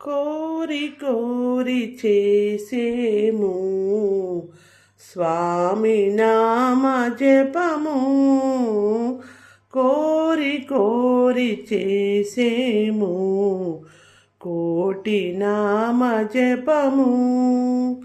కోరి కోరి చేసేము స్వామి నామ జపము. కోరి కోరి చేసేము కోటి నామ జపము.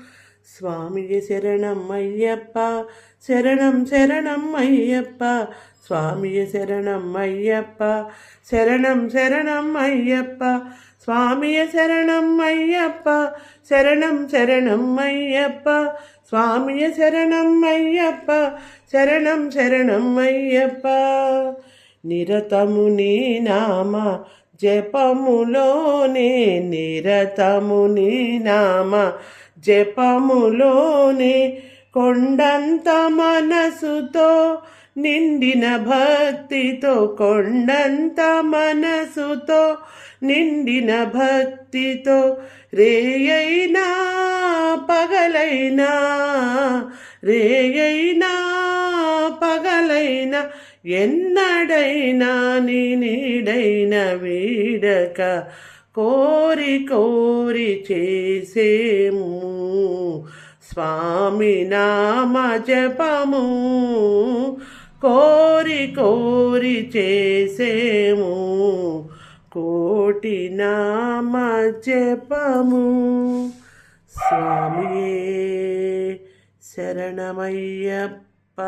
స్వామియే శరణం అయ్యప్ప, శరణం శరణం అయ్యప్ప. స్వామియే శరణం అయ్యప్ప, శరణం శరణం అయ్యప్ప. స్వామియే శరణం అయ్యప్ప, శరణం శరణం అయ్యప్ప. స్వామియే శరణం అయ్యప్ప, శరణం శరణం అయ్యప్ప. నిరతము నీ నామ జపములోనే, నిరతము నీ నామ జపములోనే కొండంత మనసుతో నిండిన భక్తితో, కొండంత మనసుతో నిండిన భక్తితో రేయైనా పగలైనా, రేయైనా పగలైనా ఎన్నడైనా నీ నీడైన వీడక కోరి కోరి చేసేము స్వామి నామ జపము. కోరి కోరి చేసేము కోటి నామ జపము. స్వామియే శరణమయ్యప్ప.